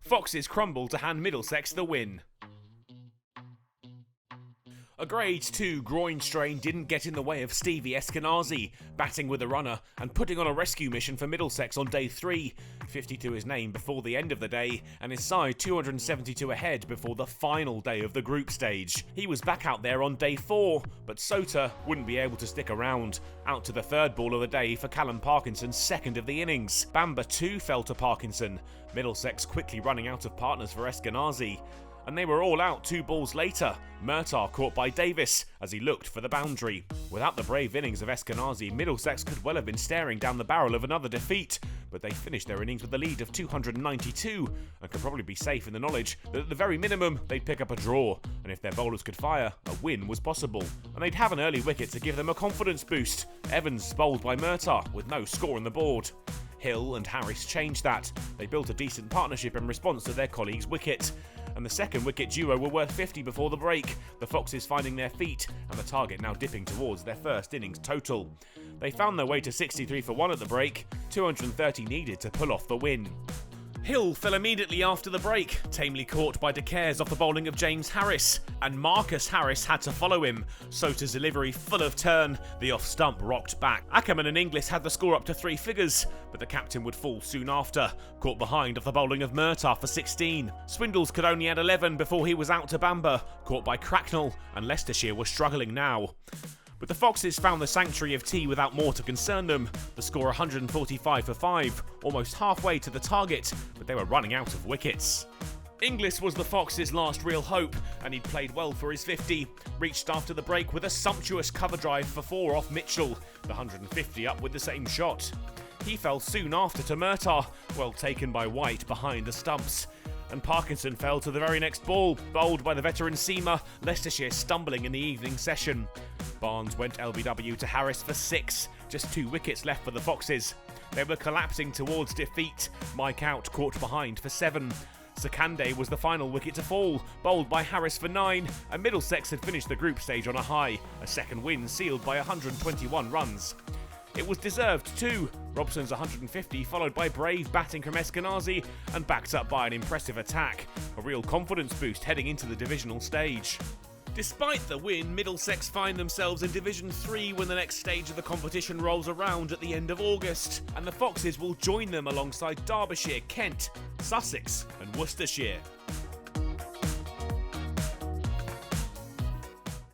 Foxes crumble to hand Middlesex the win. A Grade 2 groin strain didn't get in the way of Stevie Eskenazi, batting with a runner and putting on a rescue mission for Middlesex on day 3, 50 to his name before the end of the day, and his side 272 ahead before the final day of the group stage. He was back out there on day 4, but Sota wouldn't be able to stick around, out to the third ball of the day for Callum Parkinson's second of the innings. Bamber too fell to Parkinson, Middlesex quickly running out of partners for Eskenazi. And they were all out 2 balls later, Murtagh caught by Davis as he looked for the boundary. Without the brave innings of Eskenazi, Middlesex could well have been staring down the barrel of another defeat, but they finished their innings with a lead of 292 and could probably be safe in the knowledge that at the very minimum they'd pick up a draw, and if their bowlers could fire, a win was possible. And they'd have an early wicket to give them a confidence boost. Evans bowled by Murtagh with no score on the board. Hill and Harris changed that. They built a decent partnership in response to their colleague's wicket. And the second wicket duo were worth 50 before the break, the Foxes finding their feet and the target now dipping towards their first innings total. They found their way to 63 for 1 at the break, 230 needed to pull off the win. Hill fell immediately after the break, tamely caught by De Caires off the bowling of James Harris, and Marcus Harris had to follow him. Sota's delivery full of turn, the off-stump rocked back. Ackerman and Inglis had the score up to 3 figures, but the captain would fall soon after, caught behind off the bowling of Murtagh for 16. Swindles could only add 11 before he was out to Bamber, caught by Cracknell, and Leicestershire was struggling now. But the Foxes found the sanctuary of tea without more to concern them. The score 145 for 5, almost halfway to the target, but they were running out of wickets. Inglis was the Foxes' last real hope, and he'd played well for his 50. Reached after the break with a sumptuous cover drive for 4 off Mitchell, the 150 up with the same shot. He fell soon after to Murtagh, well taken by White behind the stumps. And Parkinson fell to the very next ball, bowled by the veteran seamer, Leicestershire stumbling in the evening session. Barnes went LBW to Harris for 6, just 2 wickets left for the Foxes. They were collapsing towards defeat, Mike out caught behind for 7. Sakande was the final wicket to fall, bowled by Harris for 9, and Middlesex had finished the group stage on a high, a second win sealed by 121 runs. It was deserved too. Robson's 150 followed by brave batting from Eskenazi and backed up by an impressive attack. A real confidence boost heading into the divisional stage. Despite the win, Middlesex find themselves in Division 3 when the next stage of the competition rolls around at the end of August, and the Foxes will join them alongside Derbyshire, Kent, Sussex and Worcestershire.